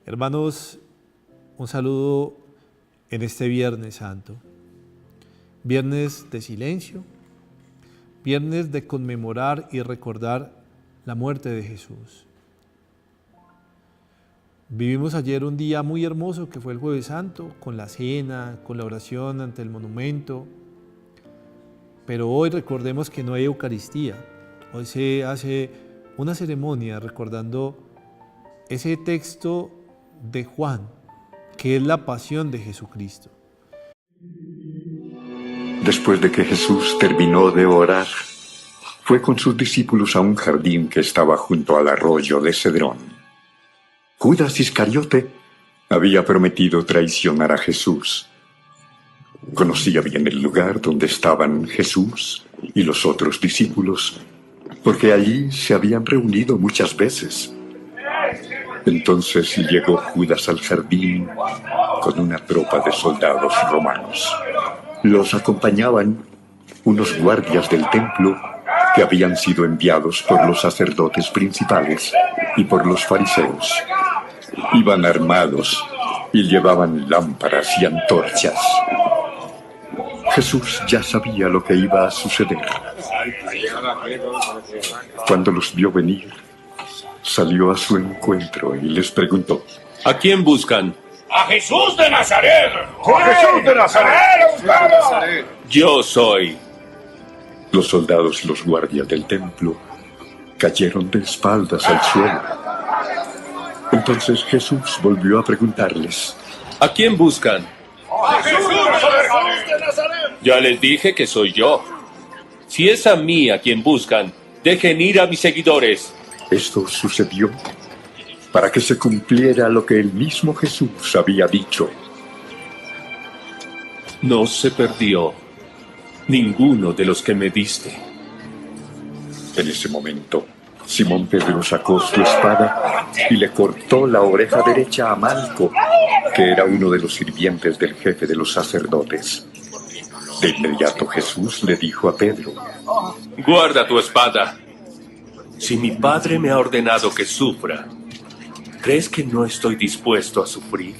Hermanos, un saludo en este Viernes Santo, viernes de silencio, viernes de conmemorar y recordar la muerte de Jesús. Vivimos ayer un día muy hermoso que fue el Jueves Santo, con la cena, con la oración ante el monumento, pero hoy recordemos que no hay Eucaristía. Hoy se hace una ceremonia recordando ese texto de Juan, que es la pasión de Jesucristo. Después de que Jesús terminó de orar, fue con sus discípulos a un jardín que estaba junto al arroyo de Cedrón. Judas Iscariote había prometido traicionar a Jesús. Conocía bien el lugar donde estaban Jesús y los otros discípulos, porque allí se habían reunido muchas veces. Entonces llegó Judas al jardín con una tropa de soldados romanos. Los acompañaban unos guardias del templo que habían sido enviados por los sacerdotes principales y por los fariseos. Iban armados y llevaban lámparas y antorchas. Jesús ya sabía lo que iba a suceder. Cuando los vio venir, salió a su encuentro y les preguntó: ¿A quién buscan? ¡A Jesús de Nazaret! ¡A Jesús de Nazaret! Yo soy. Los soldados y los guardias del templo cayeron de espaldas al suelo. Entonces Jesús volvió a preguntarles: ¿A quién buscan? ¡A Jesús de Nazaret! Ya les dije que soy yo. Si es a mí a quien buscan, dejen ir a mis seguidores. Esto sucedió para que se cumpliera lo que el mismo Jesús había dicho. No se perdió ninguno de los que me diste. En ese momento, Simón Pedro sacó su espada y le cortó la oreja derecha a Malco, que era uno de los sirvientes del jefe de los sacerdotes. De inmediato Jesús le dijo a Pedro: Guarda tu espada. Si mi padre me ha ordenado que sufra, ¿crees que no estoy dispuesto a sufrir?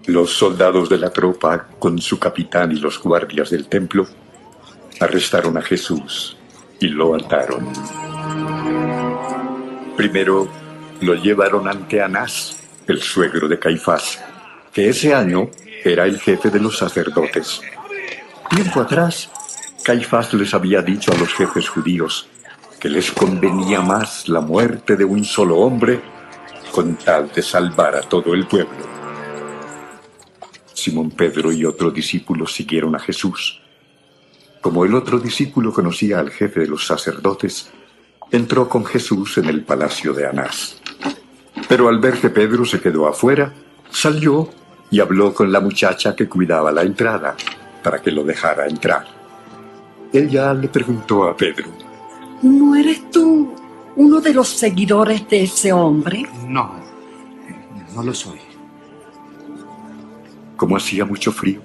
Los soldados de la tropa, con su capitán y los guardias del templo, arrestaron a Jesús y lo ataron. Primero lo llevaron ante Anás, el suegro de Caifás, que ese año era el jefe de los sacerdotes. Tiempo atrás, Caifás les había dicho a los jefes judíos que les convenía más la muerte de un solo hombre con tal de salvar a todo el pueblo. Simón Pedro y otro discípulo siguieron a Jesús. Como el otro discípulo conocía al jefe de los sacerdotes, entró con Jesús en el palacio de Anás. Pero al ver que Pedro se quedó afuera, salió y habló con la muchacha que cuidaba la entrada para que lo dejara entrar. Ella le preguntó a Pedro: ¿No eres tú uno de los seguidores de ese hombre? No lo soy. Como hacía mucho frío,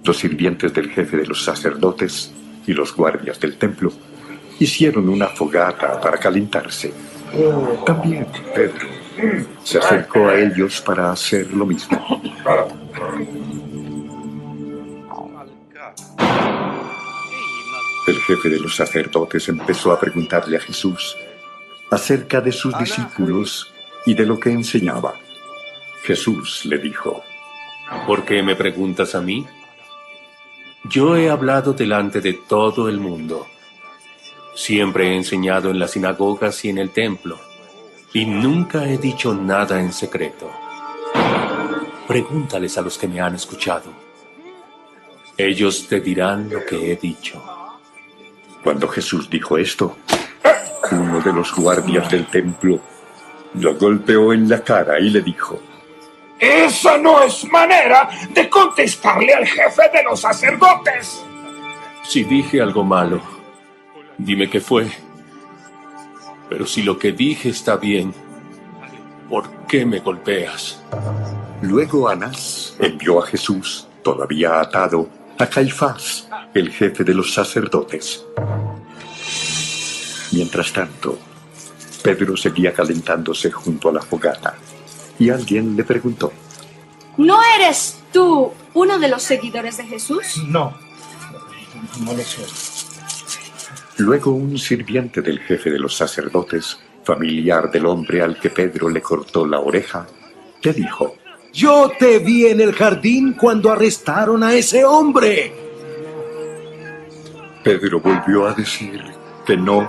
los sirvientes del jefe de los sacerdotes y los guardias del templo hicieron una fogata para calentarse. También Pedro se acercó a ellos para hacer lo mismo. El jefe de los sacerdotes empezó a preguntarle a Jesús acerca de sus discípulos y de lo que enseñaba. Jesús le dijo: ¿Por qué me preguntas a mí? Yo he hablado delante de todo el mundo. Siempre he enseñado en las sinagogas y en el templo, y nunca he dicho nada en secreto. Pregúntales a los que me han escuchado. Ellos te dirán lo que he dicho. Cuando Jesús dijo esto, uno de los guardias del templo lo golpeó en la cara y le dijo: ¡Esa no es manera de contestarle al jefe de los sacerdotes! Si dije algo malo, dime qué fue. Pero si lo que dije está bien, ¿por qué me golpeas? Luego Anás envió a Jesús, todavía atado, a Caifás, el jefe de los sacerdotes. Mientras tanto, Pedro seguía calentándose junto a la fogata. y alguien le preguntó: ¿No eres tú uno de los seguidores de Jesús? No, no lo soy. Luego un sirviente del jefe de los sacerdotes, familiar del hombre al que Pedro le cortó la oreja, le dijo: Yo te vi en el jardín cuando arrestaron a ese hombre. Pedro volvió a decir que no.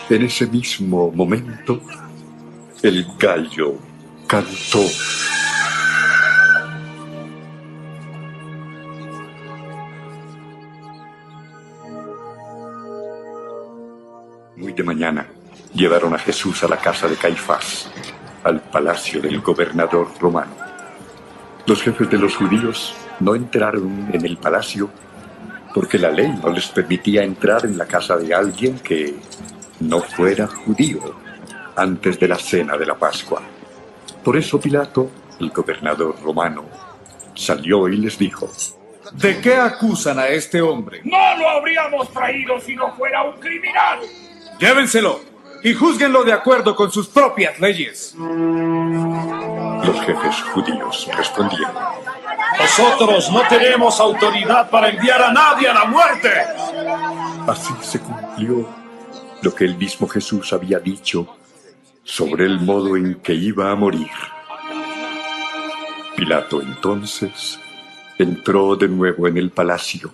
En ese mismo momento, el gallo cantó. Muy de mañana, llevaron a Jesús a la casa de Caifás, al palacio del gobernador romano. Los jefes de los judíos no entraron en el palacio porque la ley no les permitía entrar en la casa de alguien que no fuera judío antes de la cena de la Pascua. Por eso Pilato, el gobernador romano, salió y les dijo: ¿De qué acusan a este hombre? No lo habríamos traído si no fuera un criminal. Llévenselo y júzguenlo de acuerdo con sus propias leyes. Los jefes judíos respondieron: Nosotros no tenemos autoridad para enviar a nadie a la muerte. Así se cumplió lo que el mismo Jesús había dicho sobre el modo en que iba a morir. Pilato entonces entró de nuevo en el palacio,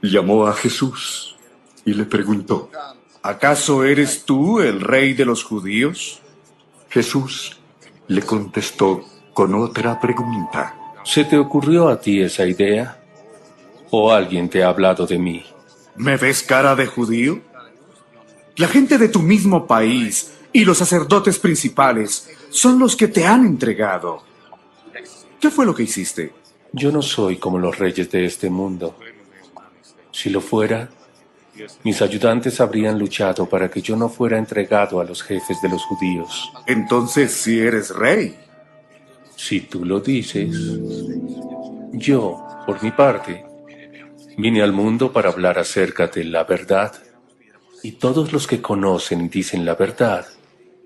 llamó a Jesús y le preguntó: ¿Acaso eres tú el rey de los judíos? Jesús le contestó con otra pregunta: ¿Se te ocurrió a ti esa idea? ¿O alguien te ha hablado de mí? ¿Me ves cara de judío? La gente de tu mismo país y los sacerdotes principales son los que te han entregado. ¿Qué fue lo que hiciste? Yo no soy como los reyes de este mundo. Si lo fuera, mis ayudantes habrían luchado para que yo no fuera entregado a los jefes de los judíos. Entonces sí eres rey. Si tú lo dices. Yo, por mi parte, vine al mundo para hablar acerca de la verdad. Y todos los que conocen y dicen la verdad,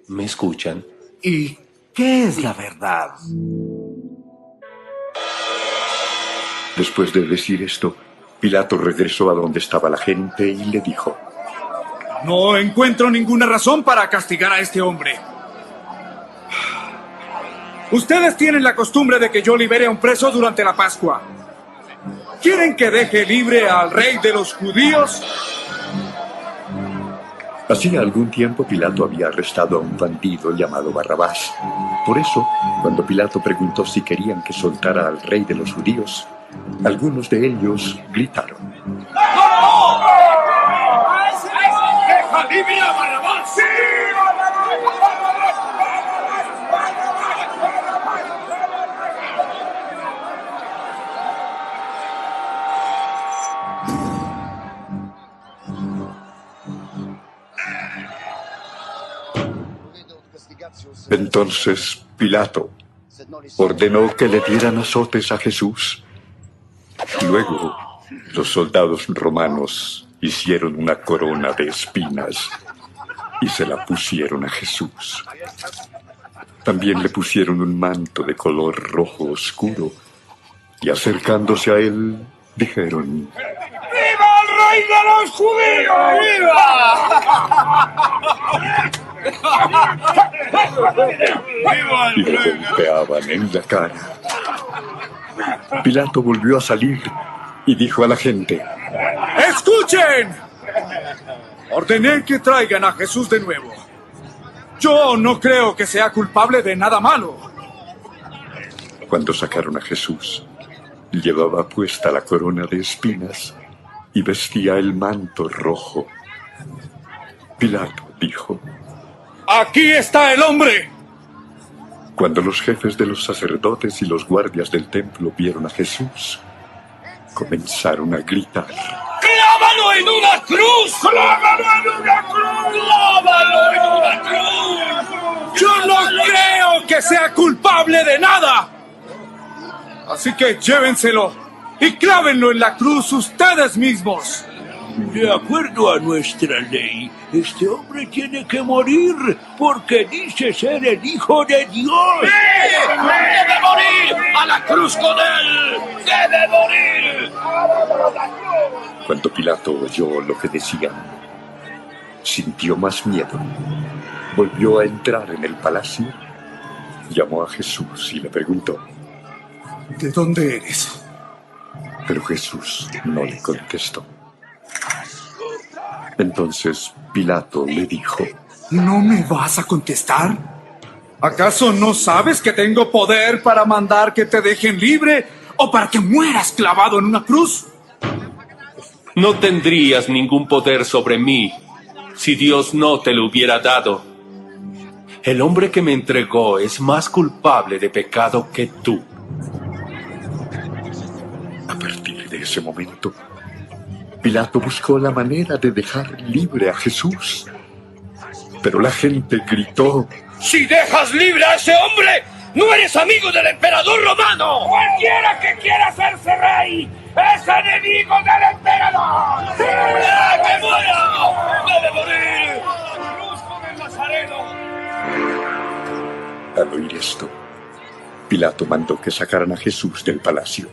me escuchan. ¿Y qué es la verdad? Después de decir esto, Pilato regresó a donde estaba la gente y le dijo: No encuentro ninguna razón para castigar a este hombre. Ustedes tienen la costumbre de que yo libere a un preso durante la Pascua. ¿Quieren que deje libre al rey de los judíos? Hacía algún tiempo Pilato había arrestado a un bandido llamado Barrabás. Por eso, cuando Pilato preguntó si querían que soltara al rey de los judíos, algunos de ellos gritaron: ¡Deja libre a Barrabás! ¡Sí! Entonces Pilato ordenó que le dieran azotes a Jesús. Luego, los soldados romanos hicieron una corona de espinas y se la pusieron a Jesús. También le pusieron un manto de color rojo oscuro y acercándose a él, dijeron: ¡Viva el rey de los judíos! Y lo golpeaban en la cara. Pilato volvió a salir y dijo a la gente: ¡Escuchen! Ordené que traigan a Jesús de nuevo. Yo no creo que sea culpable de nada malo. Cuando sacaron a Jesús, llevaba puesta la corona de espinas y vestía el manto rojo. Pilato dijo: ¡Aquí está el hombre! Cuando los jefes de los sacerdotes y los guardias del templo vieron a Jesús, comenzaron a gritar: ¡Clávalo en una cruz! ¡Clávalo en una cruz! ¡Clávalo en una cruz! ¡Yo no creo que sea culpable de nada! Así que llévenselo y clávenlo en la cruz ustedes mismos. De acuerdo a nuestra ley, este hombre tiene que morir porque dice ser el Hijo de Dios. ¡Debe morir! ¡A la cruz con él! ¡Debe morir! Cuando Pilato oyó lo que decían, sintió más miedo. Volvió a entrar en el palacio, llamó a Jesús y le preguntó: ¿De dónde eres? Pero Jesús no le contestó. Entonces Pilato le dijo: ¿No me vas a contestar? ¿Acaso no sabes que tengo poder para mandar que te dejen libre o para que mueras clavado en una cruz? No tendrías ningún poder sobre mí si Dios no te lo hubiera dado. El hombre que me entregó es más culpable de pecado que tú. A partir de ese momento, Pilato buscó la manera de dejar libre a Jesús. Pero la gente gritó: ¡Si dejas libre a ese hombre, no eres amigo del emperador romano! ¡Cualquiera que quiera hacerse rey es enemigo del emperador! ¡Que muera! ¡Debe morir! ¡A la cruz con el Nazareno! Al oír esto, Pilato mandó que sacaran a Jesús del palacio.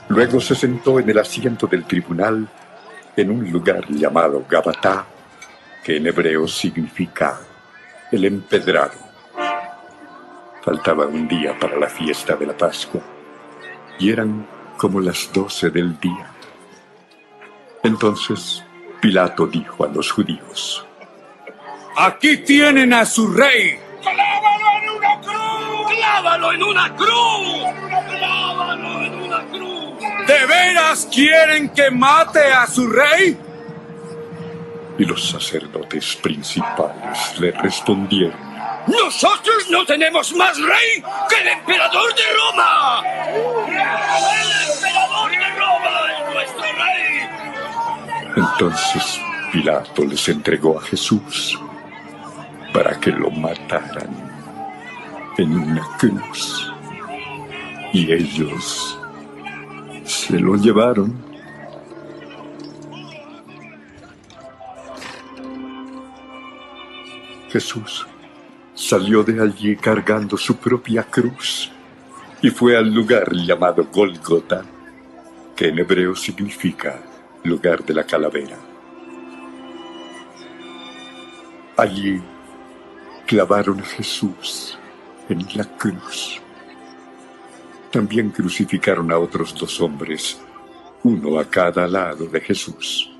Luego se sentó en el asiento del tribunal en un lugar llamado Gabatá, que en hebreo significa el empedrado. Faltaba un día para la fiesta de la Pascua y eran como las 12 del día. Entonces Pilato dijo a los judíos: Aquí tienen a su rey. ¡Clávalo en una cruz! ¡Clávalo en una cruz! ¡Clávalo en una cruz! ¿De veras quieren que mate a su rey? Y los sacerdotes principales le respondieron: ¡Nosotros no tenemos más rey que el emperador de Roma! ¡El emperador de Roma es nuestro rey! Entonces Pilato les entregó a Jesús para que lo mataran en una cruz. Y ellos se lo llevaron. Jesús salió de allí cargando su propia cruz y fue al lugar llamado Gólgota, que en hebreo significa lugar de la calavera. Allí clavaron a Jesús en la cruz. También crucificaron a otros 2 hombres, uno a cada lado de Jesús.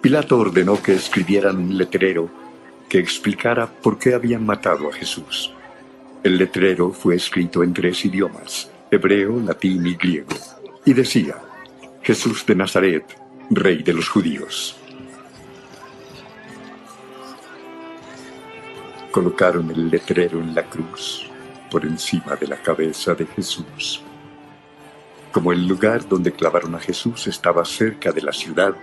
Pilato ordenó que escribieran un letrero que explicara por qué habían matado a Jesús. El letrero fue escrito en 3 idiomas, hebreo, latín y griego, y decía: Jesús de Nazaret, Rey de los Judíos. Colocaron el letrero en la cruz, por encima de la cabeza de Jesús. Como el lugar donde clavaron a Jesús estaba cerca de la ciudad,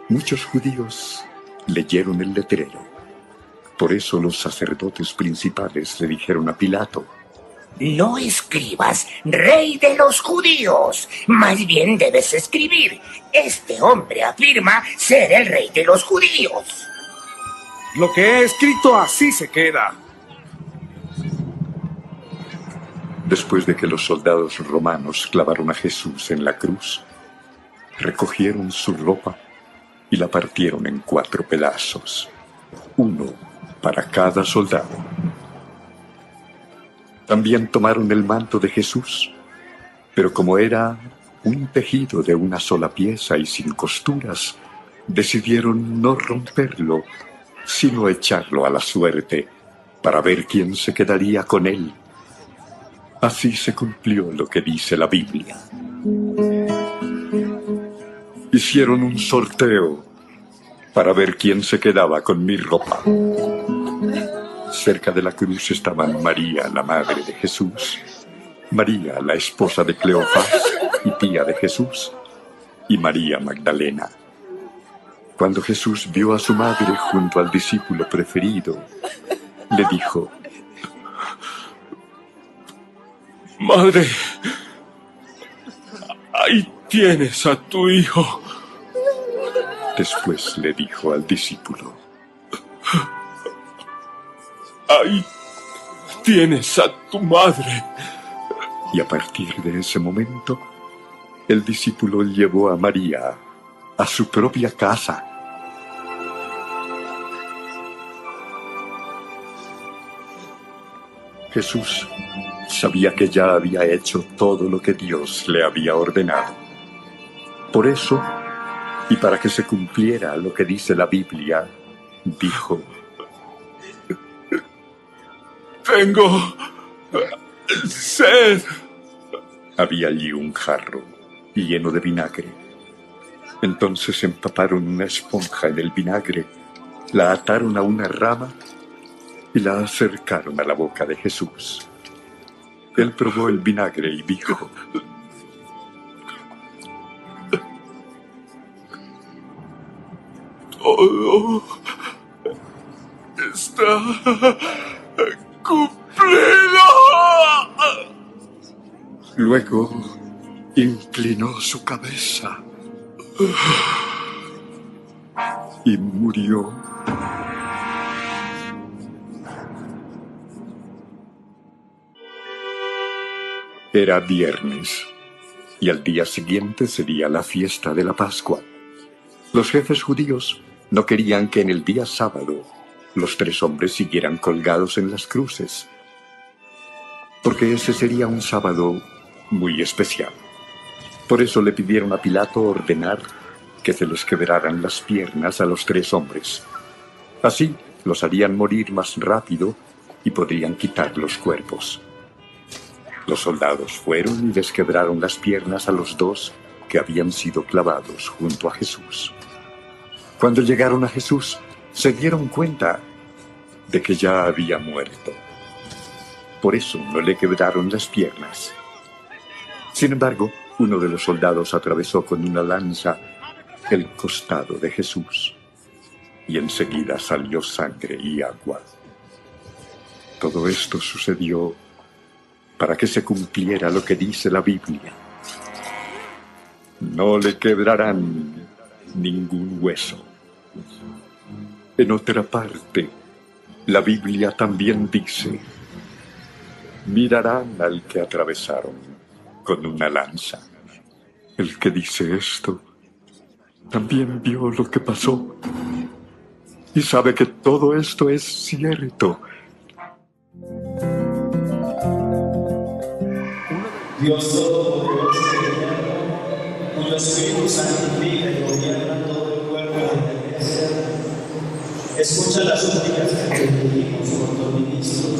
muchos judíos leyeron el letrero. Por eso los sacerdotes principales le dijeron a Pilato: No escribas Rey de los Judíos, más bien debes escribir: Este hombre afirma ser el Rey de los Judíos. Lo que he escrito así se queda. Después de que los soldados romanos clavaron a Jesús en la cruz, recogieron su ropa y la partieron en 4 pedazos, uno para cada soldado. También tomaron el manto de Jesús, pero como era un tejido de una sola pieza y sin costuras, decidieron no romperlo, sino echarlo a la suerte para ver quién se quedaría con él. Así se cumplió lo que dice la Biblia. Hicieron un sorteo para ver quién se quedaba con mi ropa. Cerca de la cruz estaban María, la madre de Jesús, María, la esposa de Cleofás y tía de Jesús, y María Magdalena. Cuando Jesús vio a su madre junto al discípulo preferido, le dijo: Madre, ahí tienes a tu hijo. Después le dijo al discípulo: Ahí tienes a tu madre. Y a partir de ese momento, el discípulo llevó a María a su propia casa. Jesús sabía que ya había hecho todo lo que Dios le había ordenado. Por eso, y para que se cumpliera lo que dice la Biblia, dijo: Tengo sed. Había allí un jarro lleno de vinagre. Entonces empaparon una esponja en el vinagre, la ataron a una rama y la acercaron a la boca de Jesús. Él probó el vinagre y dijo: Todo está cumplido. Luego inclinó su cabeza y murió. Era viernes y al día siguiente sería la fiesta de la Pascua. Los jefes judíos no querían que en el día sábado los 3 hombres siguieran colgados en las cruces, porque ese sería un sábado muy especial. Por eso le pidieron a Pilato ordenar que se les quebraran las piernas a los 3 hombres. Así los harían morir más rápido y podrían quitar los cuerpos. Los soldados fueron y les quebraron las piernas a los 2 que habían sido clavados junto a Jesús. Cuando llegaron a Jesús, se dieron cuenta de que ya había muerto. Por eso no le quebraron las piernas. Sin embargo, uno de los soldados atravesó con una lanza el costado de Jesús, y enseguida salió sangre y agua. Todo esto sucedió para que se cumpliera lo que dice la Biblia: no le quebrarán ningún hueso. En otra parte, la Biblia también dice: mirarán al que atravesaron con una lanza. El que dice esto también vio lo que pasó y sabe que todo esto es cierto. Dios Todopoderoso y Eterno, cuyo Espíritu santifica y gobierna todo el cuerpo de la Iglesia, escucha las súplicas que te dirigimos por tu ministro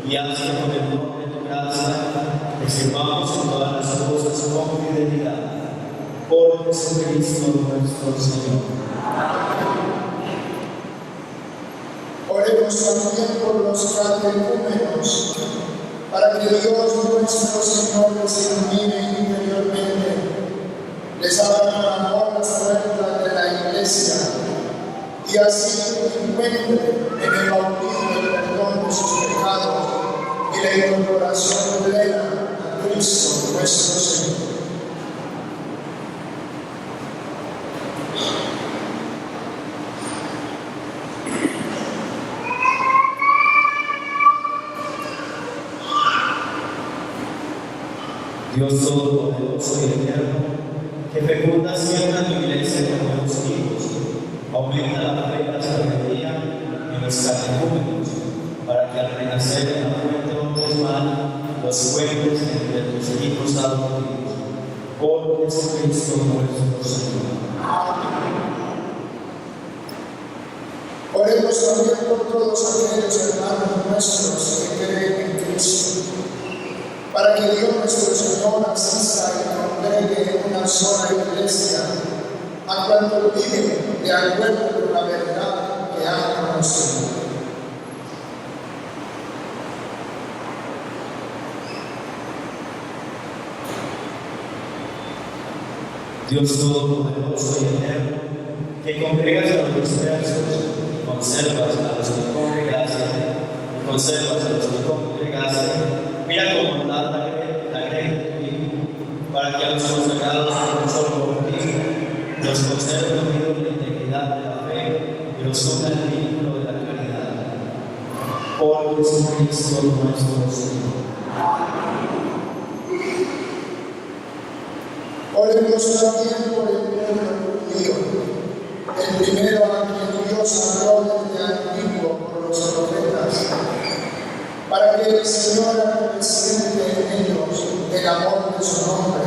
y haz que con el don de tu gracia te sirvamos en todas las cosas con fidelidad. Por Jesucristo nuestro Señor. Oremos también por los catecúmenos, para que Dios nuestro Señor les ilumine interiormente, les abra con amor las puertas de la Iglesia, y así encuentren en el bautismo el perdón de sus pecados y la incorporación plena a Cristo nuestro Señor. Dios Todopoderoso y Eterno, que fecunda siempre a tu Iglesia con nuevos hijos, aumenta la fe y la sabiduría en los catecúmenos, para que al renacer en la fuente bautismal los cuentes entre tus hijos adoptivos. Por Jesucristo nuestro Señor. Oremos también por todos aquellos hermanos nuestros que creen en Cristo, para que Dios nuestro Señor asista y congregue en una sola iglesia a cuantos viven de acuerdo con la verdad que han conocido. Dios Todopoderoso y Eterno, que congregas a los dispersos y conservas a los que congregaste, y conservas a los que congregaste, mira como la grey de tu Hijo, para que a los consagrados por un solo bautismo los conserve unidos en la integridad de la fe y los una en el vínculo de la caridad. Por Jesucristo nuestro Señor. Oremos también por el pueblo judío, el primero a quien Dios habló desde antiguo por los profetas, para que el Señor acrecente en ellos el amor de su nombre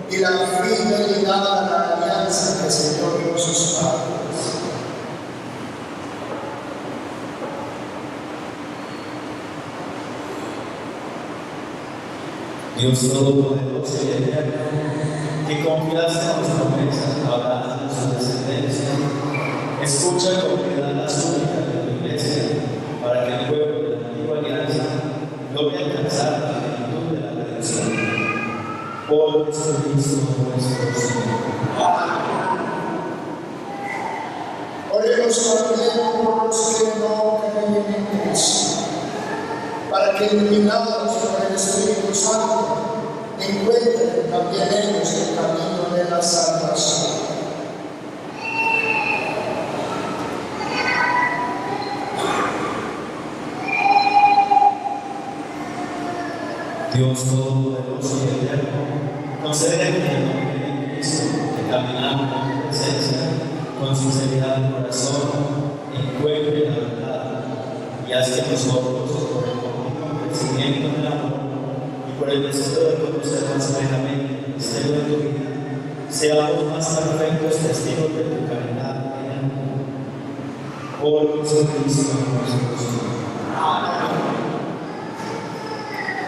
y la fidelidad a la alianza que selló con sus padres. Dios Todopoderoso y Eterno, que confiaste en las promesas a Abraham y su descendencia, escucha con piedad las súplicas de tu Iglesia, para que el pueblo de la antigua alianza logre alcanzar la plenitud de la redención. Por Jesucristo nuestro Señor. Oremos también por los que no creen en Cristo, para que, iluminados por el Espíritu Santo, encuentren también ellos el camino de la salvación. Dios Todopoderoso y Eterno, concede que en nombre de Cristo, que caminamos en tu presencia, con sinceridad de corazón, encuentre la verdad, y haz que nosotros, por el continuo crecimiento del amor y por el deseo de conocer más plenamente el misterio de tu vida, seamos más perfectos testigos de tu caridad en el mundo. Por Jesucristo nuestro Señor.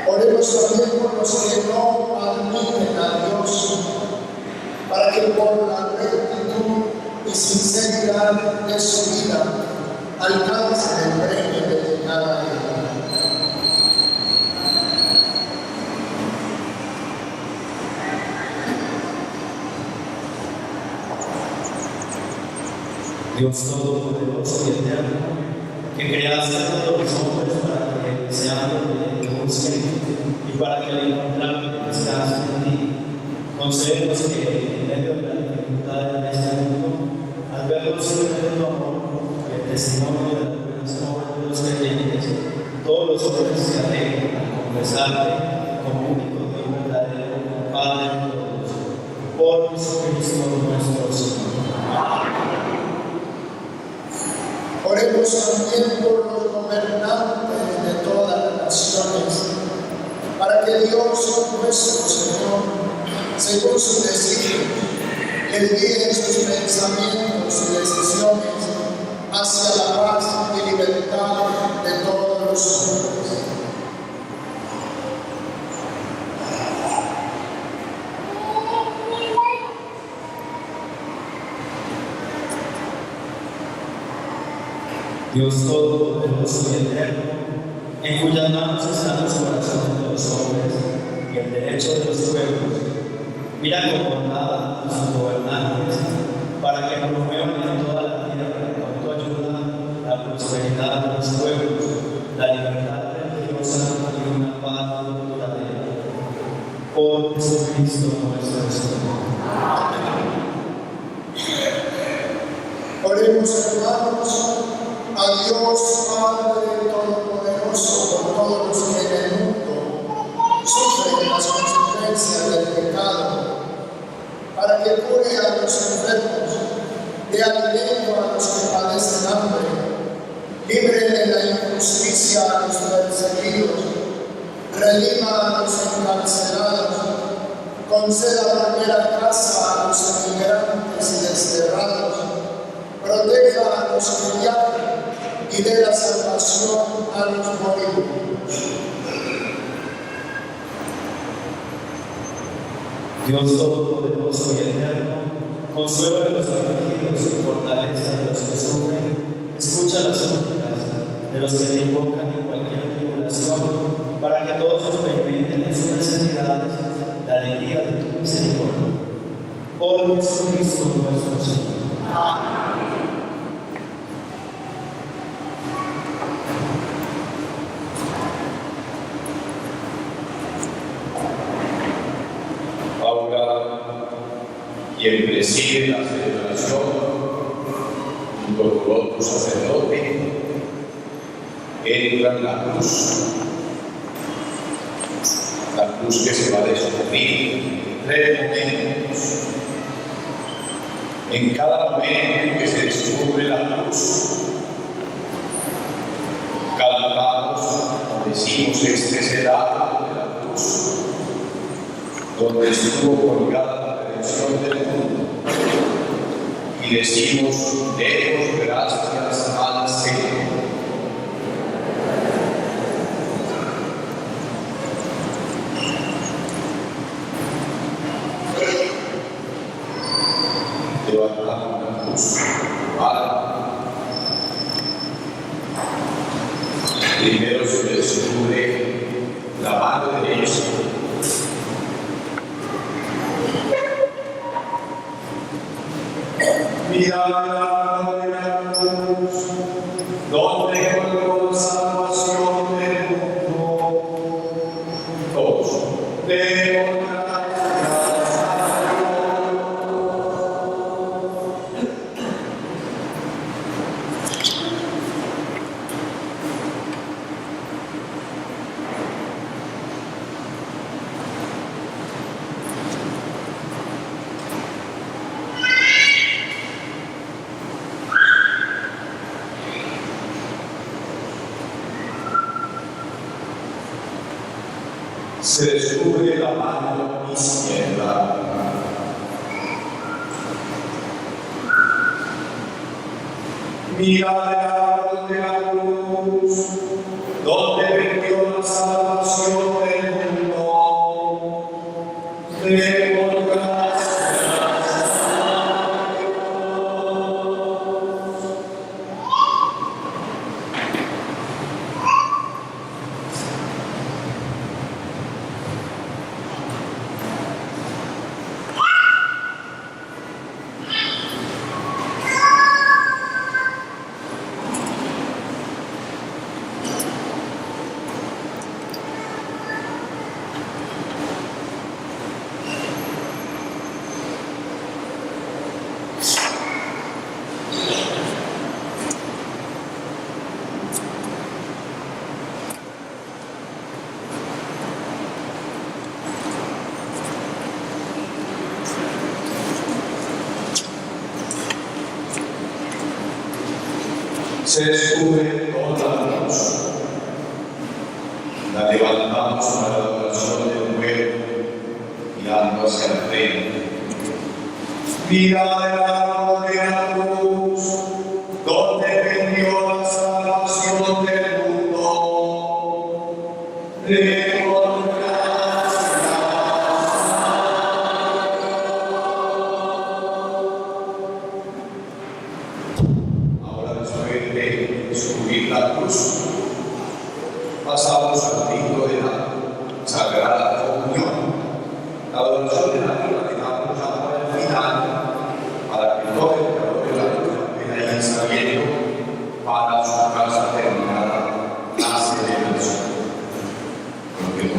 Oremos también por los que no admiten a Dios, para que por la rectitud y sinceridad de su vida alcancen el premio de llegar a Él. Dios Todopoderoso y Eterno, que creaste a todos los hombres para que deseando te busquen y para que al encontrar descansen en ti, concédenos que en medio de la dificultad de este mundo, al ver los frutos de tu amor y el testimonio de las buenas obras de los creyentes, todos los hombres se alegren al confesarte como único Dios verdadero, Padre de todos, por Jesucristo nuestro Señor. Oremos también por los gobernantes de todas las naciones, para que Dios nuestro Señor, según su designio, les guíe sus pensamientos y decisiones hacia la paz y libertad de todos los hombres. Dios Todopoderoso y Eterno, en cuyas manos están los corazones de los hombres y el derecho de los pueblos, mira con bondad a sus gobernantes, para que promuevan en toda la tierra con tu ayuda la prosperidad de los pueblos, la libertad religiosa y una paz duradera. Por Jesucristo nuestro Señor. Oremos, hermanos, a Dios Padre Todopoderoso, por todos los que en el mundo sufren las consecuencias del pecado, para que cure a los enfermos, dé alimento a los que padecen hambre, libre de la injusticia a los perseguidos, redima a los encarcelados, conceda volver a casa a los emigrantes y desterrados, proteja a los que viajan y dé la salvación a los moribundos. Dios Todopoderoso y Eterno, consuela a los afligidos y fortaleza a los que sufren, escucha las súplicas de los que te invocan en cualquier tribulación, para que todos experimenten en sus necesidades la alegría de tu misericordia. Por Jesucristo nuestro Señor. Y el preside la celebración, junto con otro sacerdote, entra en la cruz que se va a descubrir en 3 momentos. En cada momento en que se descubre la cruz, cantamos o decimos: este es el acto de la cruz, donde estuvo colgada la redención del mundo, y decimos: demos gracias al Señor. Levantamos la cruz, primero se descubre la mano derecha, mirad la mano de la cruz, donde colgó la salvación del mundo. Todos demos se descubre la mano izquierda. Mirad el árbol de la cruz, donde vendió la salvación del mundo. Demos gracias a se descubre toda la cruz. La levantamos para la adoración del pueblo, mirando hacia el frente. Mirad el árbol de la cruz, donde vendió la salvación del mundo. Demos gracias a Dios. Ahora, después de descubrir la cruz, pasamos al rito de la Sagrada Comunión. La adoración de la vida la dejamos para el final, para que todo el calor de la luz vaya saliendo para su casa terminada la celebración. Porque no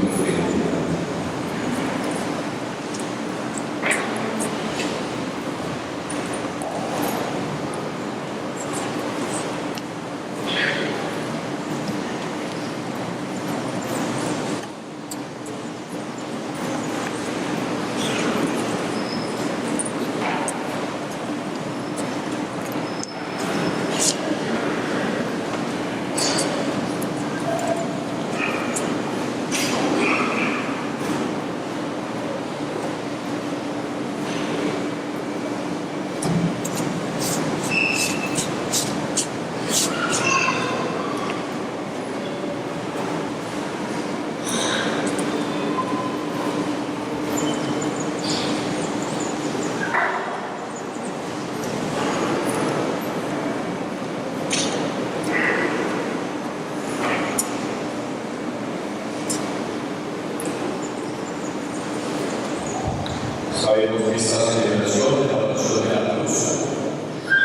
sabemos que esta celebración de la adoración de la cruz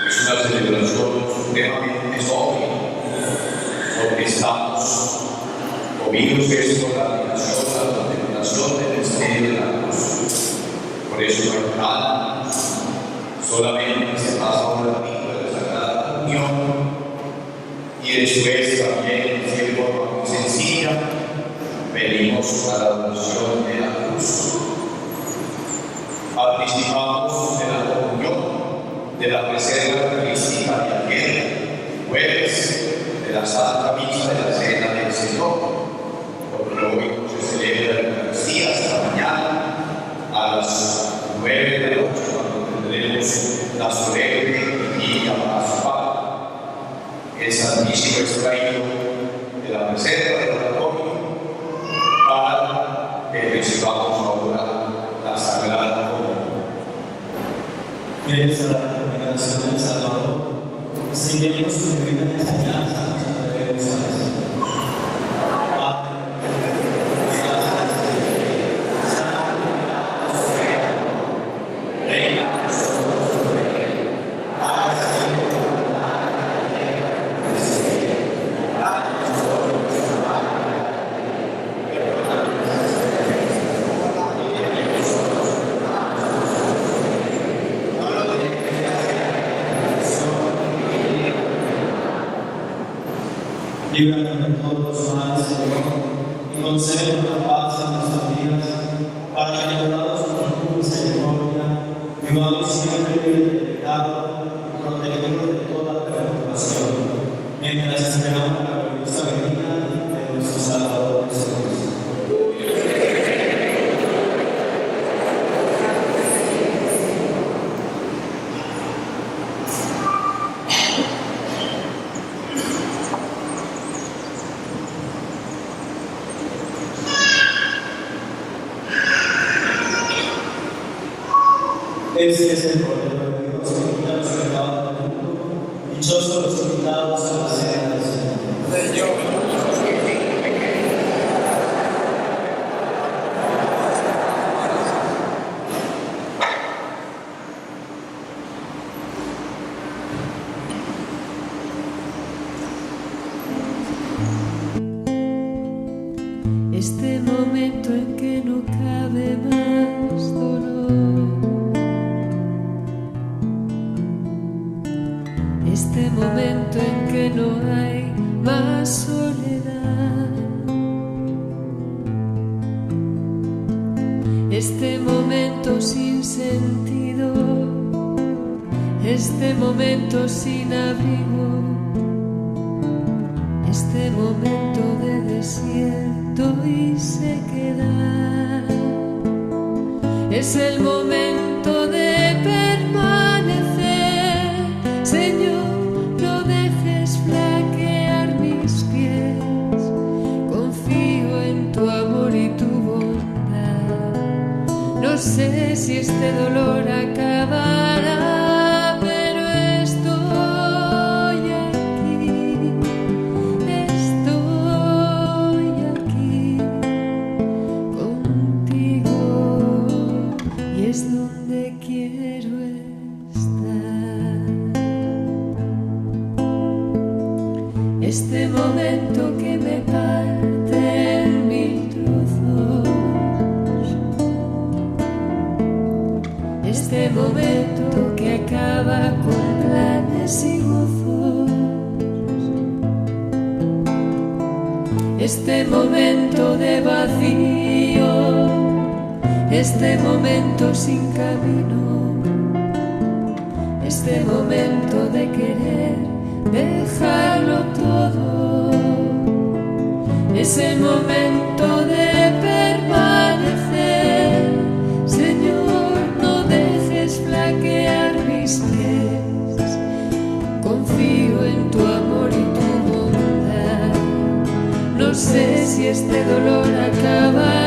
es una celebración supremamente sobria, porque estamos comidos con la admiración, la contemplación del misterio de la cruz. Por eso no hay nada, solamente se pasa un ratito de la Sagrada Comunión y después también, de forma muy sencilla, venimos a la adoración de la cruz. Participamos de la comunión, de la reserva eucarística de ayer, jueves, de la Santa Misa de la Cena del Señor, porque hoy se celebra la Eucaristía hasta mañana a las 9 de la noche, cuando tendremos la solemne vigilia pascual, el Santísimo extraído de la reserva del oratorio, para que recibamos ahora la Sagrada Comunión. Desde la congregación del Salvador, seguimos su divina enseñanza, nos atrevemos a decir. Líbranos de todos los males, Señor, y concédenos la paz en nuestras vidas, para que, ayudados por tu misericordia, vivamos siempre libres de pecado y protegidos de toda perturbación, mientras esperamos la gloriosa venida de nuestro Salvador Jesucristo. Este es el Cordero de Dios que quita los pecados del mundo. Dichosos los invitados a la cena del Señor. Este momento en que no cabe más dolor, este momento en que no hay más soledad, este momento sin sentido, este momento sin abrigo, este momento de desierto y sequedad, es el momento de permanecer, Señor. No dejes flaquear mis pies, confío en tu amor y tu bondad. No sé si este dolor acabará, pero estoy aquí contigo, y es donde quiero estar. Este momento que me parte en mil trozos, este momento que acaba con planes y gozos, este momento de vacío, este momento sin camino, este momento de querer dejarlo todo, es el momento de permanecer, Señor. No dejes flaquear mis pies, confío en tu amor y tu bondad. No sé si este dolor acaba,